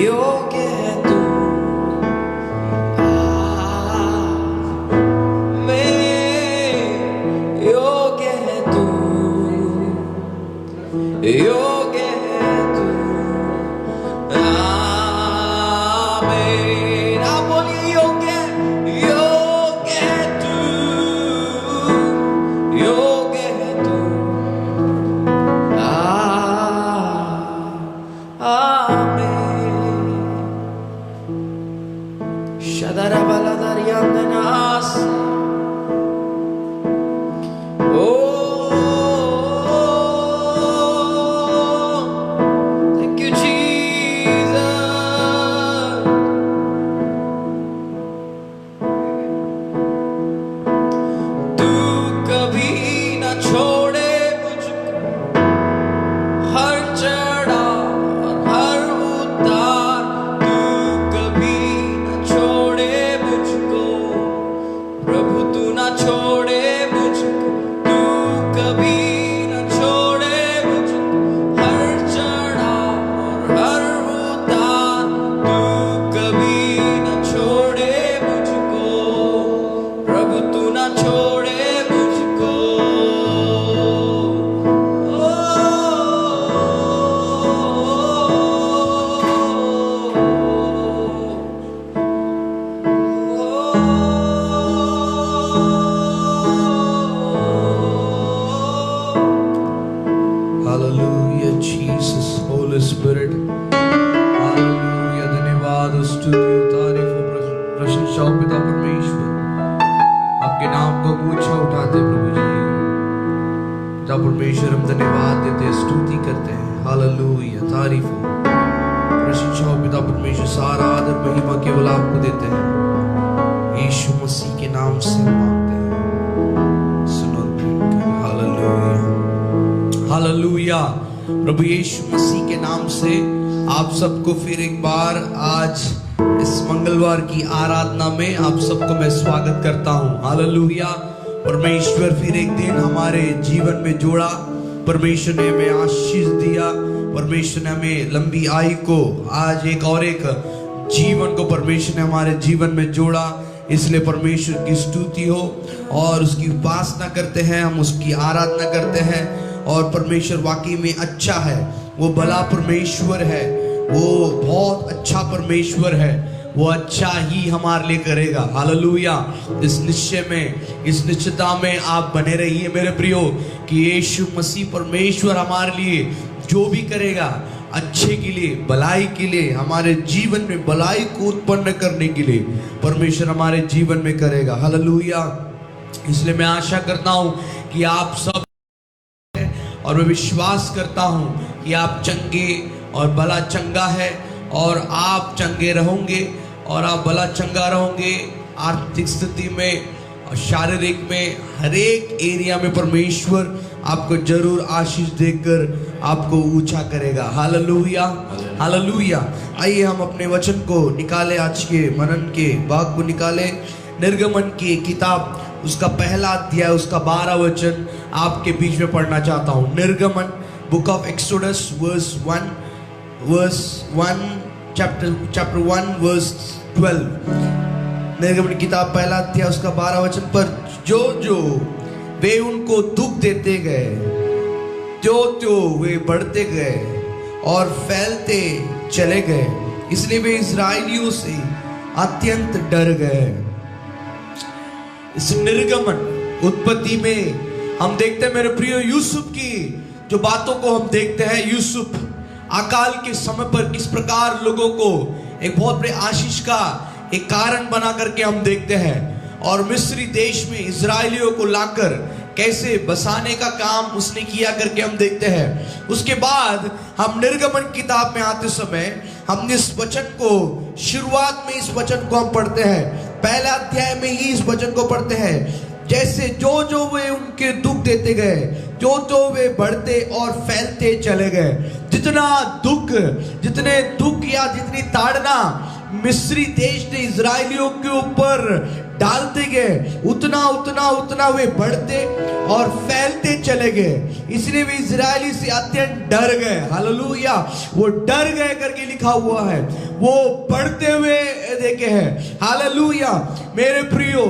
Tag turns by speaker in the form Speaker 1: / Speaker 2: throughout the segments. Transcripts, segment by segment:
Speaker 1: योग्य है तू योग्य है तू, योग्य है तू, आमीन। आप बोलिए योग्य, योग्य है तू, योग्य है तू, आमीन। शदरा बलदरियांदनास परमेश्वर, हम धन्यवाद देते हैं, स्तुति करते हैं। हालेलुया, तारीफ हो, प्रशंसा हो पिता परमेश्वर। सारा आदर महिमा केवल आपको देते हैं। यीशु मसीह के नाम से मांगते हैं, सुनो। Hallelujah, hallelujah. प्रभु यीशु मसीह के नाम से आप सबको फिर एक बार आज इस मंगलवार की आराधना में आप सबको मैं स्वागत करता हूँ। हालेलुया। परमेश्वर फिर एक दिन हमारे जीवन में जोड़ा, परमेश्वर ने हमें आशीष दिया, परमेश्वर ने हमें लंबी आयु को, आज एक और एक जीवन को परमेश्वर ने हमारे जीवन में जोड़ा। इसलिए परमेश्वर की स्तुति हो और उसकी उपासना करते हैं, हम उसकी आराधना करते हैं। और परमेश्वर वाकई में अच्छा है, वो भला परमेश्वर है, वो बहुत अच्छा परमेश्वर है, वो अच्छा ही हमारे लिए करेगा। हालेलुया। इस निश्चय में, इस निश्चितता में आप बने रहिए मेरे प्रियो कि यीशु मसीह परमेश्वर हमारे लिए जो भी करेगा अच्छे के लिए, भलाई के लिए, हमारे जीवन में भलाई को उत्पन्न करने के लिए परमेश्वर हमारे जीवन में करेगा। हालेलुया। इसलिए मैं आशा करता हूं कि आप सब, और मैं विश्वास करता हूं कि आप चंगे और भला चंगा है, और आप चंगे रहोगे और आप भला चंगा रहोगे। आर्थिक स्थिति में, शारीरिक में, हर एक एरिया में परमेश्वर आपको जरूर आशीष देकर आपको ऊंचा करेगा। Hallelujah, hallelujah. आइए हम अपने वचन को निकाले, आज के मनन के भाग को निकाले। निर्गमन की किताब, उसका पहला अध्याय, उसका 12 वचन आपके बीच में पढ़ना चाहता हूँ। निर्गमन, book of Exodus, chapter 1 verse 12। निर्गमन किताब पहला अध्याय, उसका 12 वचन पर, जो जो वे उनको दुख देते गए, त्यों वे बढ़ते गए और फैलते चले गए, इसलिए वे इस्राएलियों से अत्यंत डर गए। इस निर्गमन उत्पत्ति में हम देखते हैं मेरे प्रियो, यूसुफ की जो बातों को हम देखते हैं। यूसुफ अकाल के समय पर किस प्रकार लोगों को एक बहुत बड़े आशीष का एक कारण बना करके हम देखते हैं, और मिस्री देश में इजरायलियों को लाकर कैसे बसाने का काम उसने किया करके हम देखते हैं। उसके बाद हम निर्गमन किताब में आते समय हम इस वचन को, शुरुआत में इस वचन को हम पढ़ते हैं, पहला अध्याय में ही इस वचन को पढ़ते हैं। जैसे जो जो वे उनके दुख देते गए, जो वे बढ़ते और फैलते चले गए। जितना दुख, जितने दुख या जितनी ताड़ना मिस्री देश ने इजरायलियों के ऊपर डालते गए, उतना उतना उतना वे बढ़ते और फैलते चले गए। इसलिए वे इजरायली से अत्यंत डर गए। हालेलुया, वो डर गए करके लिखा हुआ है, वो बढ़ते हुए देखे हैं। हालेलुया मेरे प्रियो,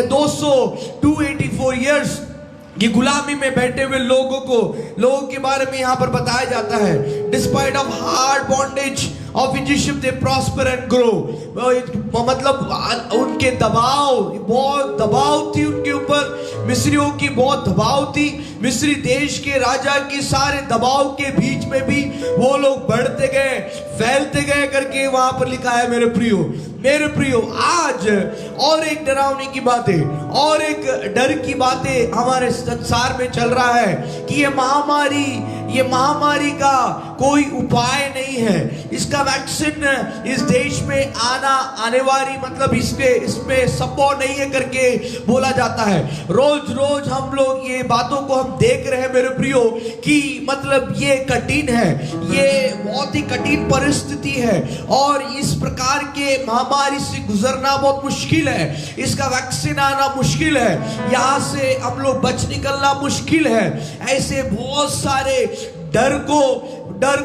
Speaker 1: 284 ईयर्स की गुलामी में बैठे हुए लोगों के बारे में यहाँ पर बताया जाता है। Despite of hard bondage of Egypt they prosper and grow. मतलब उनके बहुत दबाव थी उनके ऊपर, मिस्रियों की बहुत दबाव थी। मिस्री देश के राजा के सारे दबाव के बीच में भी वो लोग बढ़ते गए, फैलते गए करके वहां पर लिखा है। मेरे प्रियो आज और एक डरावनी की बातें और एक डर की बातें हमारे संसार में चल रहा है कि ये महामारी का कोई उपाय नहीं है। इसका वैक्सीन इस देश में आने वाली, मतलब इसमें संभव नहीं है करके बोला जाता है। रोज हम लोग ये बातों को हम देख रहे हैं मेरे प्रियो कि मतलब ये कठिन है, ये बहुत ही कठिन परिस्थिति है और इस प्रकार के महामारी से गुजरना बहुत मुश्किल है। इसका वैक्सीन आना मुश्किल है, यहाँ से हम लोग बच निकलना मुश्किल है। ऐसे बहुत सारे डर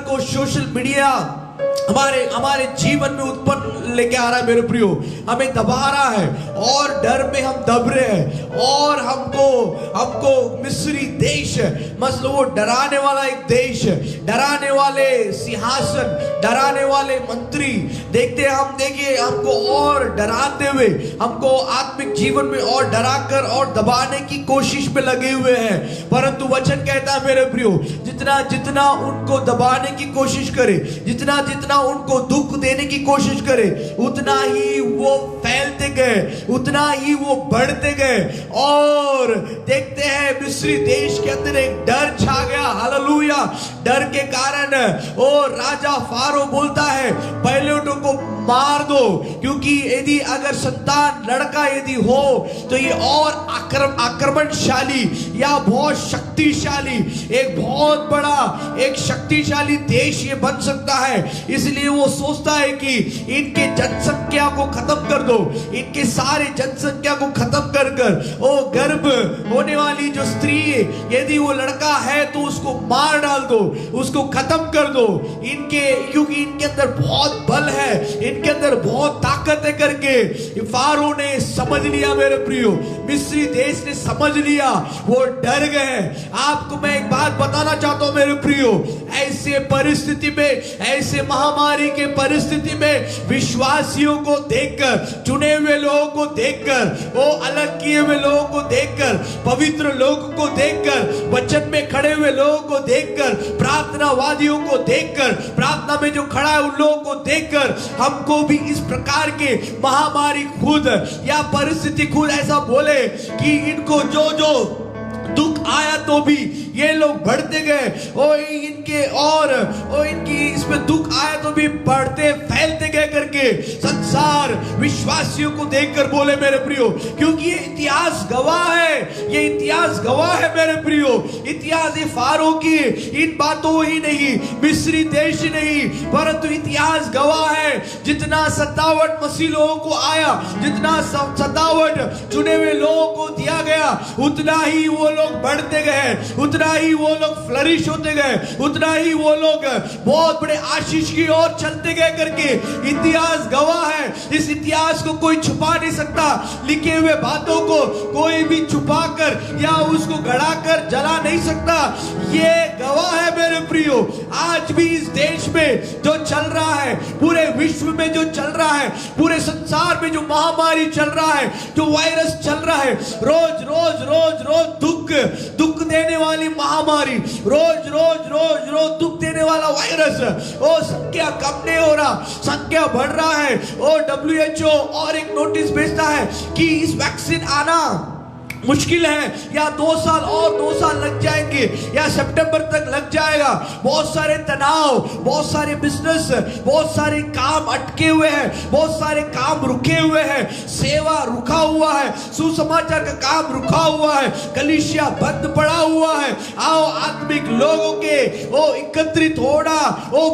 Speaker 1: को सोशल मीडिया हमारे जीवन में उत्पन्न लेके आ रहा है मेरे प्रियो, हमें दबा रहा है और डर में हम दब रहे हैं और हमको मिस्री देश, मतलब वो डराने वाला एक देश, डराने वाले सिंहासन, डराने वाले मंत्री देखिए हमको और डराते हुए, हमको आत्मिक जीवन में और डराकर और दबाने की कोशिश में लगे हुए हैं। परंतु वचन कहता है मेरे प्रियो, जितना उनको दबाने की कोशिश करे, जितना उनको दुख देने की कोशिश करे, उतना ही वो फैलते गए, उतना ही वो बढ़ते गए। और देखते हैं मिस्री देश के अंदर एक डर छा गया। हालेलुया, डर के कारण ओ राजा फारो बोलता है पहले उनको मार दो, क्योंकि यदि अगर संतान लड़का यदि हो तो ये और आक्रमणशाली या बहुत शक्तिशाली, एक बहुत बड़ा एक शक्तिशाली देश ये बन सकता है। इसलिए वो सोचता है कि इनके जनसंख्या को खत्म कर दो, इनके सारे जनसंख्या को खत्म कर ओ गर्भ होने वाली जो स्त्री यदि वो लड़का है तो उसको मार डाल दो, उसको खत्म कर दो, क्योंकि इनके अंदर बहुत बल है, इनके अंदर बहुत ताकत है करके फारो ने समझ लिया मेरे प्रियो, मिस्री देश ने समझ लिया, वो डर गए। आपको मैं एक बात बताना चाहता हूं मेरे प्रियो, ऐसे परिस्थिति में, ऐसे महामारी के परिस्थिति में विश्वासियों को देखकर, चुने हुए लोगों को देखकर, वो अलग किए हुए लोगों को देखकर, पवित्र लोगों को देखकर, वचन में खड़े हुए लोगों को देखकर, प्रार्थनावादियों को देखकर, प्रार्थना में जो खड़ा है उन लोगों को देखकर हमको भी इस प्रकार के महामारी खुद या परिस्थिति खुद ऐसा बोले कि इनको जो दुख आया तो भी ये लोग बढ़ते गए, इनकी इसमें दुख आया तो भी बढ़ते फैलते गए करके संसार विश्वासियों को देखकर बोले मेरे प्रियो, क्योंकि ये इतिहास गवाह है, ये इतिहास गवाह है मेरे प्रियो। इतिहास ये फारो की इन बातों ही नहीं, मिस्री देश ही नहीं, परंतु इतिहास गवाह है। जितना सतावट मसीह लोगों को आया, जितना सतावट चुने हुए लोगों को दिया गया, उतना ही वो लोग बढ़ते गए, उतना ही वो लोग फ्लरिश होते गए, उतना ही वो लोग बहुत बड़े आशीष की ओर चलते गए करके इतिहास गवाह है। इस इतिहास को कोई छुपा नहीं सकता, लिखे हुए बातों को कोई भी छुपा कर या उसको गड़ा कर जला नहीं सकता, ये गवाह है मेरे प्रियो। आज भी इस देश में जो चल रहा है, पूरे विश्व में जो चल रहा है, पूरे संसार में जो महामारी चल रहा है, जो वायरस चल रहा है, रोज दुख देने वाली महामारी, रोज दुख देने वाला वायरस, संख्या कम नहीं हो रहा, संख्या बढ़ रहा है। WHO और एक नोटिस भेजता है कि इस वैक्सीन आना मुश्किल है, या 2 साल लग जाएंगे, या सितंबर तक लग जाएगा। बहुत सारे तनाव, बहुत सारे बिजनेस, बहुत सारे काम अटके हुए हैं, बहुत सारे काम रुके हुए हैं, सेवा रुका हुआ है, सुसमाचार का काम रुका हुआ है, कलीसिया बंद पड़ा हुआ है। आओ आत्मिक लोगों के एकत्रित होना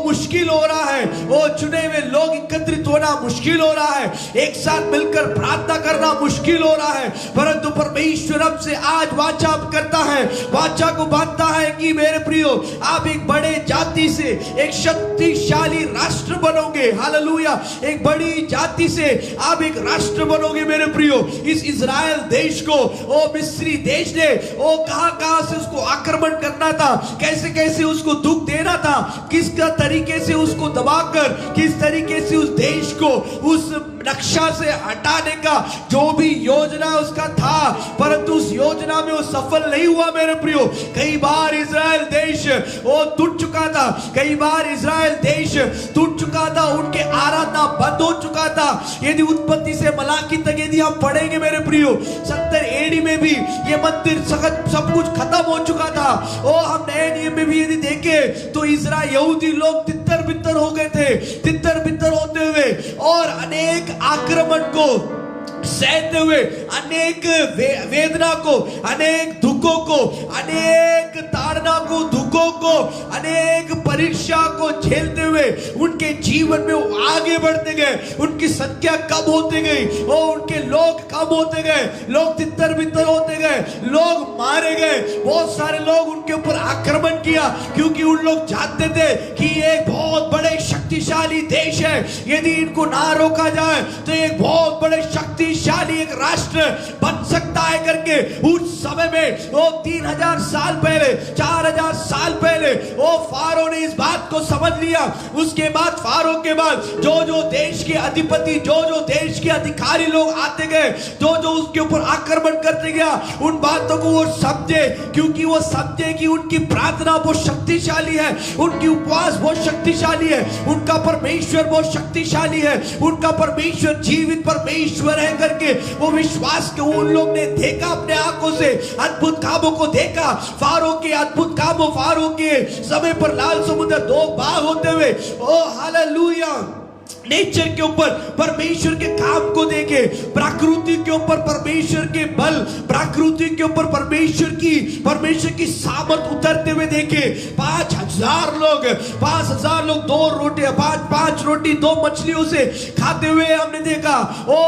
Speaker 1: मुश्किल हो रहा है। वो चुने हुए लोग एकत्रित होना मुश्किल हो रहा है, एक साथ मिलकर प्रार्थना करना मुश्किल हो रहा है, परंतु परमेश्वर हमसे आज वाचा करता है, वाचा को बांधता है कि मेरे प्रियो आप एक बड़े जाति से एक शक्तिशाली राष्ट्र बनोगे। हालेलुया, एक बड़ी जाति से आप एक राष्ट्र बनोगे मेरे प्रियो। इस इजराइल देश को ओ मिस्री देश ने ओ कहां से उसको आक्रमण करना था, कैसे कैसे उसको दुख देना था, किस तरीके से उसको दबाकर, किस तरीके से उस देश को उस नक्शा से हटाने का जो भी योजना उसका था, परंतु उस योजना में वो सफल नहीं हुआ मेरे प्रियो। कई बार इजराइल देश वो टूट चुका था, कई बार इजराइल देश टूट चुका था, उनके आराधना बंद हो चुका था। यदि उत्पत्ति से मलाकी तक यदि हम पढ़ेंगे मेरे प्रियो, 70 एडी में भी ये मंदिर सब कुछ खत्म हो चुका था। ओ हम नए नियम में भी यदि देखें तो इजराइल यहूदी लोग तितर बितर हो गए थे, तितर बितर होते हुए और अनेक आक्रमण को सहते हुए, अनेक वेदना को, अनेक दुखों को, अनेक ताड़ना को, दुखों को, अनेक परीक्षा को झेलते हुए उनके जीवन में वो आगे बढ़ते गए, उनकी संख्या कम होती गई और उनके लोग कम होते गए, लोग तितर बितर होते गए, लोग मारे गए। बहुत सारे लोग उनके ऊपर आक्रमण किया क्योंकि उन लोग जानते थे कि ये एक बहुत बड़े शक्तिशाली देश है, यदि इनको ना रोका जाए तो एक बहुत बड़े शक्तिशाली एक राष्ट्र बन सकता है करके। उस समय में वो 3000 साल पहले, 4000 साल पहले वो फारो ने इस बात को समझ लिया। उसके बाद फारो के बाद जो देश के अधिपति, जो देश के अधिकारी लोग आते गए, जो उसके ऊपर आक्रमण करते गया, उन बातों को वो समझे, क्योंकि वो समझे कि उनकी प्रार्थना बहुत शक्तिशाली है, उनकी उपवास बहुत शक्तिशाली है, उनका परमेश्वर बहुत शक्तिशाली है, उनका परमेश्वर जीवित परमेश्वर है करके वो विश्वास के उन लोग ने देखा, अपने आंखों से अद्भुत कामों को देखा, फारो के अद्भुत कामों, फारो के समय पर लाल समुद्र दो भाग होते हुए, ओ हालेलुया, नेचर के ऊपर परमेश्वर के काम को देखे, प्रकृति के ऊपर परमेश्वर के बल, प्रकृति के ऊपर परमेश्वर की सामर्थ उतरते हुए देखे। 5000 लोग 2 रोटी, 5 रोटी 2 मछलियों से खाते हुए हमने देखा। ओ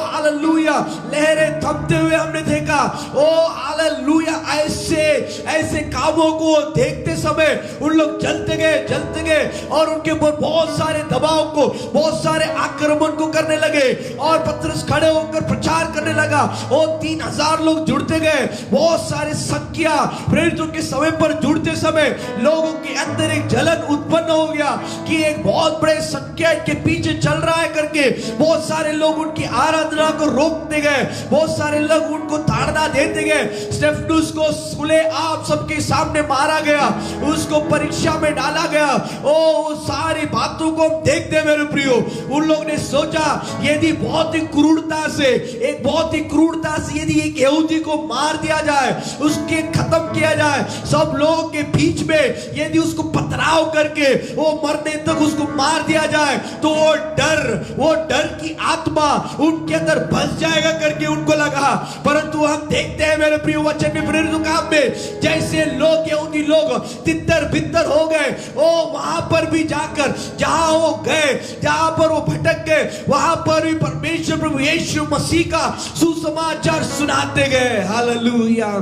Speaker 1: हालेलुया, लहरें थमते हुए हमने देखा। ओ हालेलुया, ऐसे कामों को देखते समय उन लोग जलते गए और उनके ऊपर बहुत सारे दबाव को, बहुत सारे आक्रमण को करने लगे और पतरस खड़े होकर प्रचार करने लगा। और 3000 लोग जुड़ते गए, बहुत सारे संख्या प्रेरितों के समय पर जुड़ते समय लोगों के अंदर एक जलन उत्पन्न हो गया कि एक बहुत बड़े संख्या के पीछे चल रहा है करके। बहुत सारे लोग उनकी आराधना को रोकते गए, बहुत सारे लोग उनको ताड़ना देते गए। स्टेफनुस को खुले आप सबके सामने मारा गया, उसको परीक्षा में डाला गया। ओ सारी बातों को हम देखते हैं मेरे प्रियो। उन लोग ने सोचा यदि बहुत ही क्रूरता से यदि एक यहूदी को मार दिया जाए, उसके खत्म किया जाए, सब लोगों के बीच में यदि उसको पथराव करके वो मरने तक उसको मार दिया जाए तो वो डर की आत्मा उनके अंदर बस जाएगा करके उनको लगा। परंतु हम देखते हैं मेरे प्रिय वचन में, प्रेरितों काम में, जैसे लोग यहूदी लोग तितर बितर हो गए, ओ वहां पर भी जाकर जहां वो गए, जहां पर वो भटक गए, वहां पर भी परमेश्वर प्रभु यीशु मसीह का सुसमाचार सुनाते गए। हालेलुया,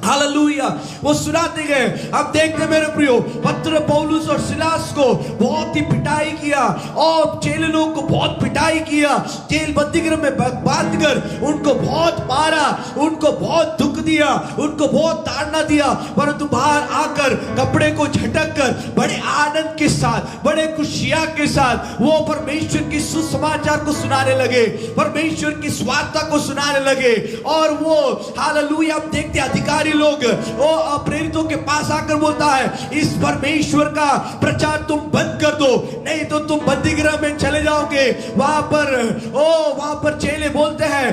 Speaker 1: हालेलुया, वो सुनाते गए। अब देखते मेरे प्रियो, पत्र पौलुस और सिलास को बहुत ही पिटाई किया और चेले लोग को बहुत पिटाई किया, जेल बंदीगृह में बांधकर उनको बहुत मारा, उनको बहुत दुख दिया, उनको बहुत ताड़ना दिया। परंतु बाहर आकर कपड़े को झटक कर बड़े आनंद के साथ, बड़े खुशियां के साथ वो परमेश्वर की सुसमाचार को सुनाने लगे, परमेश्वर की स्वार्था को सुनाने लगे। और वो हालेलुया, हम देखते अधिकारी लोग वो प्रेरितों के पास आकर बोलता है, इस परमेश्वर का प्रचार तुम बंद कर दो, नहीं तो तुम बंदीगृह में चले जाओगे। वहां पर चेले बोलते हैं,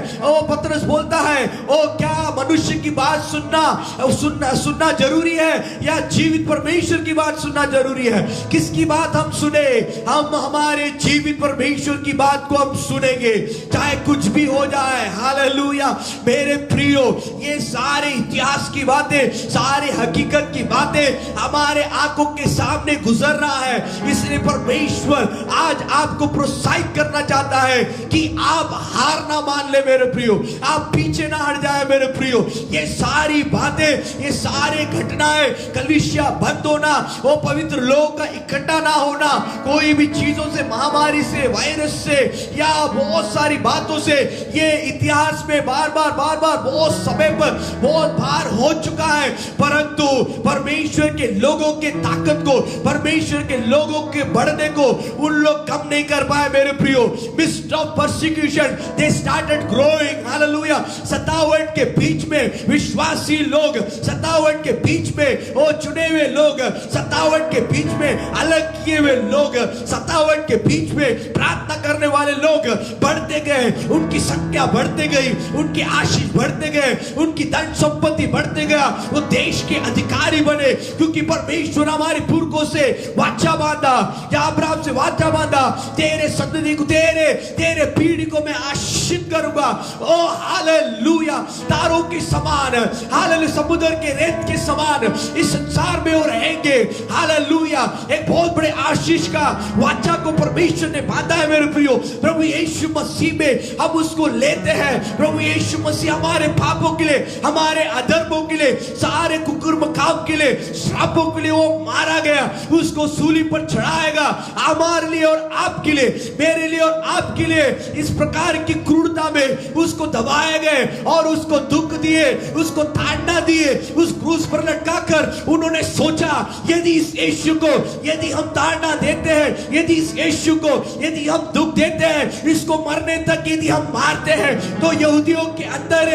Speaker 1: पतरस बोलता है, क्या मनुष्य की बात सुनना जरूरी है या जीवित परमेश्वर की बात सुनना जरूरी है? किसकी बात हम सुने? हम हमारे जीवित परमेश्वर की बात को हम सुनेंगे, चाहे कुछ भी हो जाए। हालेलुया, मेरे प्रियो, ये सारे इतिहास
Speaker 2: इतिहास की बातें, सारी हकीकत की बातें हमारे आंखों के सामने गुजर रहा है। इसलिए परमेश्वर आज आपको प्रोत्साहित करना चाहता है कि आप हार ना मान ले मेरे प्रियो, आप पीछे ना हट जाए मेरे प्रियो। ये सारी बातें, ये सारे घटनाएं, कलीसिया बंद होना, वो पवित्र लोग का इकट्ठा ना होना, कोई भी चीजों से, महामारी से, वायरस से या बहुत सारी बातों से, ये इतिहास में बार बार बहुत समय पर बहुत बार हो चुका है। परंतु परमेश्वर के लोगों के ताकत को, परमेश्वर के लोगों के बढ़ने को उन लोग कम नहीं कर पाए मेरे प्रियो। Mist of persecution they started growing, hallelujah. सतावट के बीच में विश्वासी लोग, सतावट के बीच में वो चुने हुए लोग, सतावट के बीच में अलग किए हुए लोग, सतावट के बीच में प्रार्थना करने वाले लोग बढ़ते गए, उनकी संख्या बढ़ते गई, उनकी आशीष बढ़ते गए, उनकी धन संपत्ति बढ़ते गया, वो देश के अधिकारी बने, क्योंकि परमेश्वर हमारे पुरखों से वाचा बांधा, या अब्राहम से वाचा बांधा, तेरे संतति को, तेरे पीढ़ी को मैं आशीषित करूंगा। ओ हालेलुया, तारों के समान, हालेलुया, समुद्र के रेत के समान इस संसार में वो रहेंगे। हालेलुया, एक बहुत बड़े आशीष का वाचा को परमेश्वर ने बांधा है मेरे प्रियो। प्रभु यीशु मसीह में हम उसको लेते हैं। प्रभु यीशु मसीह हमारे पापों के लिए, हमारे अधर्मों के लिए, सारे कुकर्म काम के लिए, श्रापों के लिए वो मारा गया, उसको सूली पर चढ़ाएगा हमारे लिए और आपके लिए, मेरे लिए और आपके लिए। इस प्रकार की क्रूरता में उसको दबाए गए और उसको दुख दिए, उसको ताड़ना दिए, उस क्रूस पर लटकाकर उन्होंने सोचा यदि इस यीशु को यदि हम ताड़ना देते हैं, यदि इस यीशु को यदि हम दुख देते हैं, इसको मरने तक यदि हम मारते हैं, तो यहूदियों के अंदर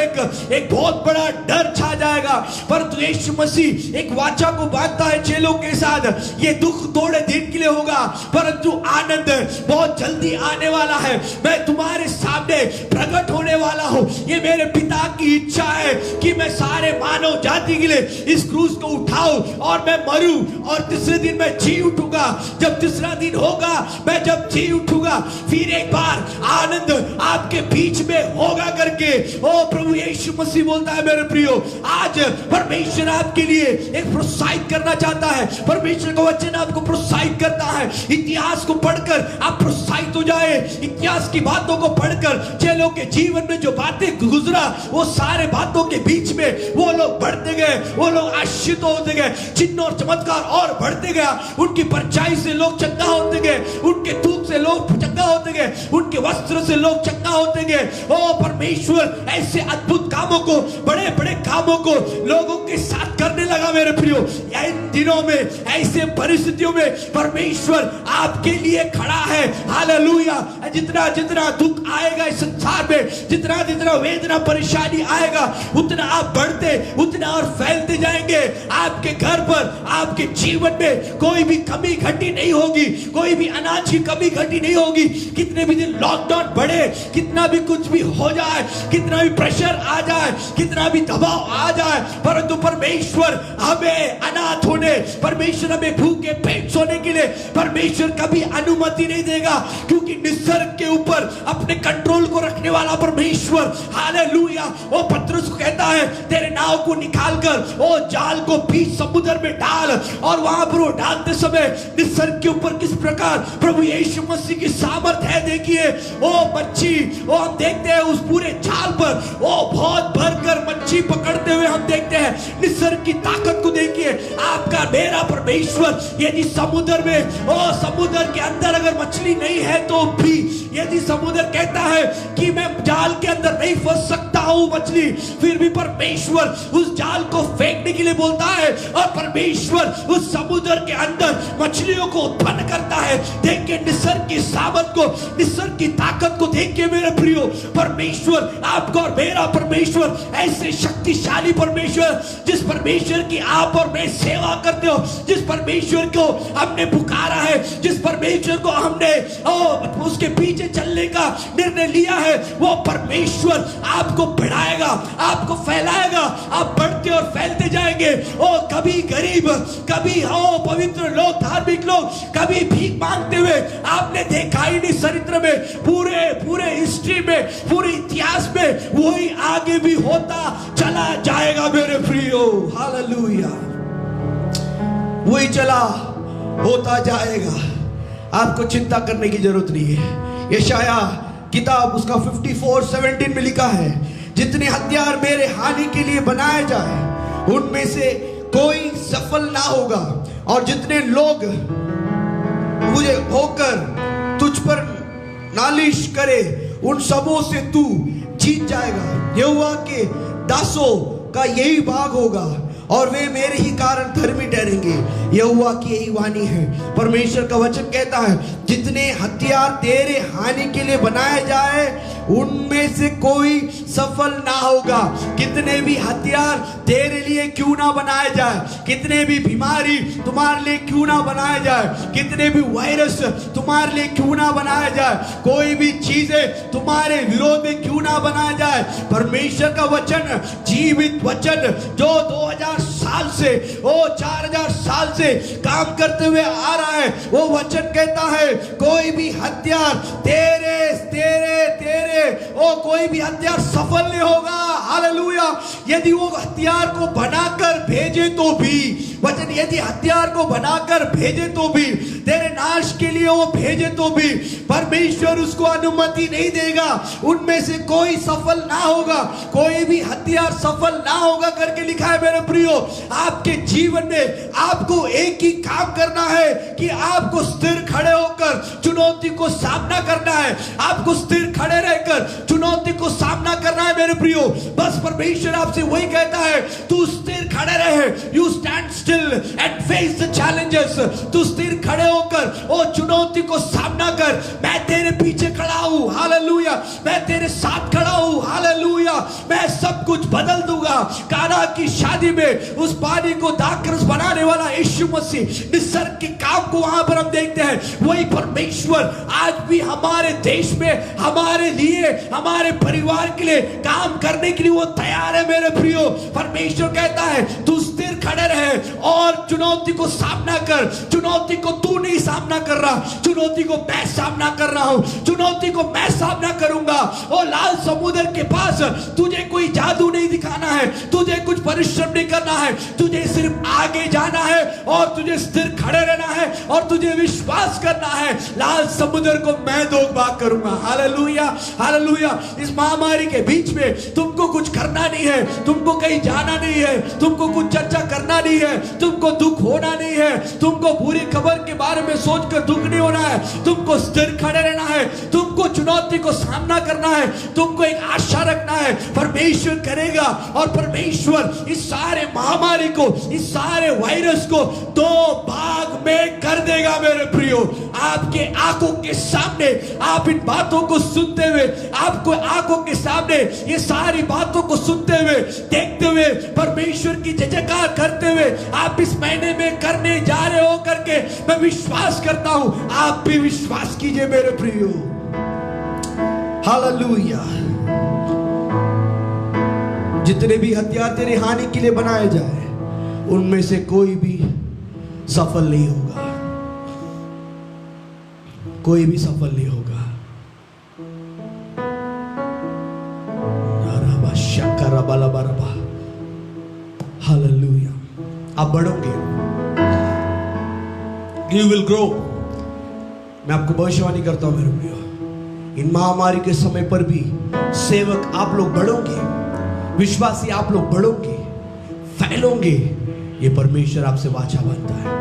Speaker 2: एक बहुत बड़ा डर छा जाएगा। परंतु यीशु मसीह एक वाचा को बांधता है चेलों के साथ, ये दुख थोड़े दिन के लिए होगा परंतु आनंद बहुत जल्दी आने वाला है। मैं तुम्हारे सामने प्रकट होने वाला हूं। ये मेरे पिता की इच्छा है कि मैं सारे मानव जाति के लिए इस क्रूस को उठाऊं और मैं मरूं और तीसरे दिन मैं जी उठूंगा। जब तीसरा दिन होगा, मैं जब जी उठूंगा, फिर एक बार आनंद आपके बीच में होगा करके ओ प्रभु यीशु मसीह बोलता है मेरे प्रियो। आज परमेश्वर आपके लिए एक प्रोत्साहित करना चाहता है। परमेश्वर का वचन आपको प्रोत्साहित करता है। इतिहास को पढ़कर आप प्रोत्साहित हो जाए। इतिहास की बातों को पढ़कर चेलों के जीवन में जो बातें गुजरा, वो सारे बातों के बीच में वो लोग बढ़ते गए, वो लोग आशीषित होते गए, चिन्ह और चमत्कार और बढ़ते गया। उनकी परछाई से लोग चंगा होते गए, उनके धूप से लोग चंगा होते गए, उनके वस्त्र से लोग चंगा होते गए। ओ परमेश्वर ऐसे अद्भुत कामों को, बड़े बड़े कामों को लोगों के साथ करने लगा मेरे प्रियो। इन दिनों में, ऐसे परिस्थितियों में परमेश्वर आपके लिए खड़ा है। हालेलुया। जितना जितना दुख आएगा इस संसार में, जितना जितना वेदना परेशानी आएगा, उतना आप बढ़ते, उतना और फैलते जाएंगे। आपके घर पर, आपके जीवन में कोई भी कमी घटी नहीं होगी, कोई भी अनाज की कमी घटी नहीं होगी। कितने भी दिन लॉकडाउन बढ़े, कितना भी कुछ भी हो जाए, कितना भी प्रेशर आ जाए, कितना भी दबाव आ जाए, परंतु परमेश्वर हमें अनाथ होने, परमेश्वर हमें भूखे पेट सोने के लिए परमेश्वर कभी अनुमति नहीं देगा, क्योंकि निसर्ग के ऊपर अपने कंट्रोल को रखने वाला परमेश्वर। हालेलुया। वो पतरस को कहता है तेरे नाव को निकालकर वो जाल को बीच समुद्र में डाल, और वहां पर वो डालते समय निसर्ग के ऊपर किस प्रकार प्रभु यीशु मसीह की सामर्थ है। देखिए वो मच्छी, वो हम देखते हैं उस पूरे जाल पर वो बहुत भरकर मच्छी पकड़ते हुए हम देखते हैं। निसर्ग की ताकत को देखिए। आपका मेरा परमेश्वर यदि समुद्र में, ओ समुद्र के अंदर अगर मछली नहीं है तो भी, यदि समुद्र कहता है कि मैं जाल के अंदर नहीं फंस सकता हूं मछली, फिर भी परमेश्वर उस जाल को फेंकने के लिए बोलता है, और परमेश्वर उस समुद्र के अंदर मछलियों को उत्पन्न करता है। देखिए निसर्ग की सामर्थ को, निसर्ग की ताकत को देखिए मेरे प्रियो। परमेश्वर आपका और मेरा परमेश्वर ऐसे शक्तिशाली परमेश्वर, जिस परमेश्वर की आप और मैं सेवा करते हो, जिस परमेश्वर को हमने पुकारा है, जिस परमेश्वर को हमने उसके पीछे चलने का का निर्णय लिया है वो परमेश्वर आपको बढ़ाएगा, आपको फैलाएगा। आप बढ़ते और फैलते जाएंगे। ओ कभी गरीब, कभी हो पवित्र लोग, धार्मिक लोग कभी भीख मांगते हुए आपने देखा ही नहीं चरित्र में, पूरे हिस्ट्री में, पूरे इतिहास में। वही आगे भी होता चला जाएगा मेरे प्रियो। हालेलुया, वही चला होता जाएगा। आपको चिंता करने की जरूरत नहीं है। यशाया किताब उसका 54:17 में लिखा है, जितने हथियार मेरे हानि के लिए बनाए जाए उनमें से कोई सफल ना होगा, और जितने लोग मुझे होकर तुझ पर नालिश करे उन सबों से तू जीत जाएगा। यहोवा के दासों का यही भाग होगा और वे मेरे ही कारण धर्मी ठहरेंगे। यहोवा की यही वाणी है। परमेश्वर का वचन कहता है, जितने हथियार तेरे हानि के लिए बनाए जाए उनमें से कोई सफल ना होगा। कितने भी हथियार तेरे लिए क्यों ना बनाए जाए, कितने भी बीमारी तुम्हारे लिए क्यों ना बनाए जाए, कितने भी वायरस तुम्हारे लिए क्यों ना बनाया जाए, कोई भी चीजें तुम्हारे विरोध में क्यों ना बनाया जाए, परमेश्वर का वचन, जीवित वचन जो 2000 साल से, वो 4000 साल से काम करते हुए आ रहा है, वो वचन कहता है कोई भी हथियार तेरे तेरे तेरे ओ कोई भी हथियार सफल नहीं होगा। हालेलुया। यदि वो हथियार को बनाकर भेजे तो भी, वचन यदि हथियार को बनाकर भेजे तो भी, तेरे नाश के लिए वो भेजे तो भी, परमेश्वर उसको अनुमति नहीं देगा। उनमें से कोई सफल ना होगा, कोई भी हथियार सफल ना होगा करके लिखा है मेरे प्रियो। आपके जीवन में आपको एक ही काम करना है कि आपको स्थिर खड़े होकर चुनौती को सामना करना है। आपको स्थिर खड़े रहकर चुनौती को सामना करना है मेरे प्रियो। बस परमेश्वर आपसे वही कहता है, तू स्थिर खड़े रहे। You stand still and face the challenges. तू स्थिर खड़े होकर वो चुनौती को सामना कर। मैं तेरे पीछे खड़ा हूं। हालेलुया। मैं तेरे साथ खड़ा हूं। हालेलुया। मैं सब कुछ बदल दूंगा। काना की शादी में उस पानी को दाखरस बनाने वाला यीशु मसीह, निसर्ग के काम को वहां पर हम देखते हैं। वही परमेश्वर आज भी हमारे देश में, हमारे लिए, हमारे परिवार के लिए काम करने के लिए वो तैयार है मेरे प्रियो। परमेश्वर कहता है तू स्थिर खड़े रहे और चुनौती को सामना कर। चुनौती को तू नहीं सामना कर रहा, चुनौती को मैं सामना कर रहा हूं। चुनौती को मैं सामना करूंगा। और लाल समुद्र के पास तुझे कोई जादू नहीं दिखाना है, तुझे कुछ परिश्रम नहीं करना है, तुझे सिर्फ आगे जाना है और तुझे स्थिर खड़े रहना है और तुझे विश्वास करना है। लाल समुद्र को मैं दो भाग करूंगा। Hallelujah, hallelujah. इस महामारी के बीच में तुमको कुछ करना नहीं है, तुमको कहीं जाना नहीं है, तुमको कुछ चर्चा करना नहीं है, तुमको दुख होना नहीं है, तुमको बुरी खबर के बारे में सोचकर दुख नहीं होना है, तुमको स्थिर खड़े रहना है, तुमको चुनौती को सामना करना है, तुमको एक आशा रखना है। परमेश्वर करेगा और परमेश्वर इस सारे महामारी को, इस सारे वायरस को दो भाग में कर देगा मेरे प्रियो। आपके आंखों के सामने आप इन बातों को सुनते हुए, आपको आंखों के सामने ये सारी बातों को सुनते हुए, देखते हुए, परमेश्वर की जय जयकार करते हुए आप इस महीने में करने जा रहे हो करके मैं विश्वास करता हूं। आप भी विश्वास कीजिए मेरे प्रियो। हालेलुया। जितने भी हथियार तेरे हानि के लिए बनाए जाए उनमें से कोई भी सफल नहीं होगा, कोई भी सफल नहीं होगा। हालेलुया। आप बढ़ोगे, यू विल ग्रो। मैं आपको भविष्यवाणी करता हूं मेरे प्रियो, इन महामारी के समय पर भी सेवक आप लोग बढ़ोगे, विश्वासी आप लोग बढ़ोगे, फैलोगे। ये परमेश्वर आपसे वाचा बांधता है।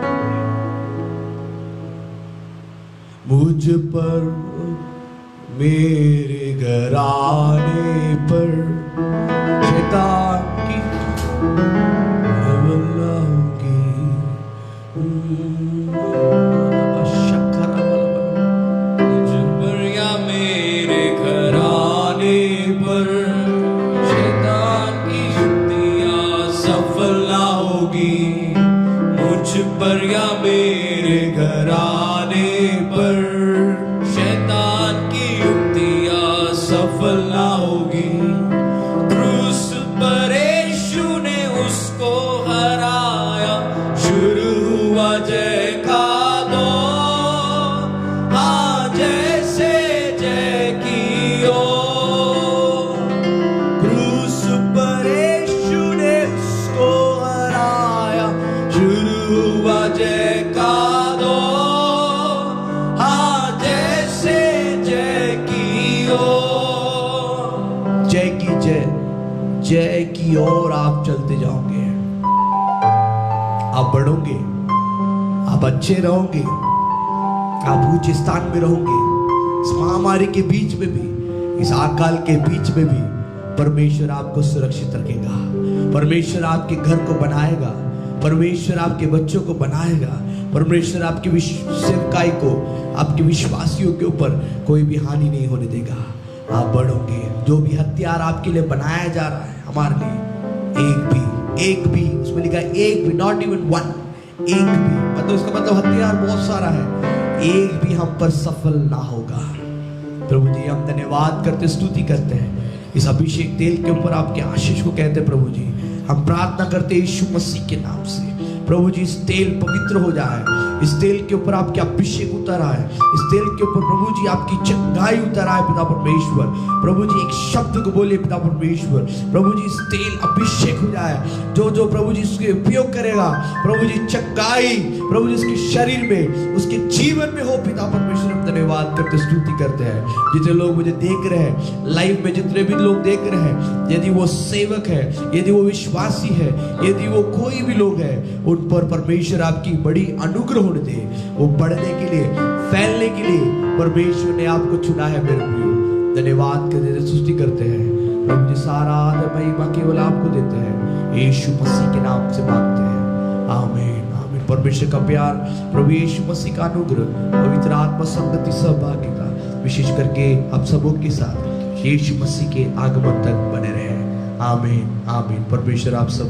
Speaker 2: मुझ पर, मेरे घराने पर शैतान की हमला होगी।
Speaker 3: मुझ पर या मेरे घराने पर शैतान की युक्तियां सफल ना होगी। मुझ पर या मेरे घराने पर शैतान की युक्तियां
Speaker 2: जय की ओर आप चलते जाओगे, आप बढ़ोगे, आप अच्छे रहोगे, आप ऊंचे स्थान में रहोगे। इस महामारी के बीच में भी, इस अकाल के बीच में भी परमेश्वर आपको सुरक्षित रखेगा। परमेश्वर आपके घर को बनाएगा, परमेश्वर आपके बच्चों को बनाएगा, परमेश्वर आपकी सेवकाई को, आपके विश्वासियों के ऊपर कोई भी हानि नहीं होने देगा। आप बढ़ोगे। जो भी हथियार आपके लिए बनाया जा रहा है हमारे लिए, एक भी उसमें लिखा है एक भी, नॉट इवन वन, एक भी, मतलब उसका मतलब हथियार बहुत सारा है, एक भी हम पर सफल ना होगा। प्रभु जी हम धन्यवाद करते, स्तुति करते हैं इस अभिषेक तेल के ऊपर आपके आशीष को कहते हैं। प्रभु जी हम प्रार्थना करते हैं यीशु मसीह के नाम से, प्रभु जी इस तेल पवित्र हो जाए, इस तेल के ऊपर आपके अभिषेक उतर आए, इस तेल के ऊपर प्रभु जी आपकी चंगाई उतर आए पिता परमेश्वर। प्रभु जी एक शब्द को बोलिए पिता परमेश्वर, प्रभु जी इस तेल अभिषेक हो जाए, जो जो प्रभु जी इसके उपयोग करेगा, प्रभु जी चंगाई प्रभु जी इसके शरीर में, उसके जीवन में हो पिता परमेश्वर। हम धन्यवाद करते, स्तुति करते हैं। जितने लोग मुझे देख रहे हैं लाइव में, जितने भी लोग देख रहे हैं, यदि वो सेवक है, यदि वो विश्वासी है, यदि वो कोई भी लोग है, उन पर परमेश्वर आपकी बड़ी अनुग्रह होने दे। वो बढ़ने के लिए, फैलने के लिए परमेश्वर ने आपको चुना है मेरे प्रियो। धन्यवाद करते हैं, स्तुति करते हैं। प्रभु जी सारा आदर महिमा केवल आपको देते हैं, यीशु मसीह के नाम से मांगते हैं, आमीन आमीन। परमेश्वर का प्यार, प्रभु यीशु मसीह का अनुग्रह, पवित्र आत्मा संगति, सहभागिता विशेष करके आप सबों के साथ यीशु मसीह के आगमन तक बने रहे। आमीन आमीन। परमेश्वर आप सब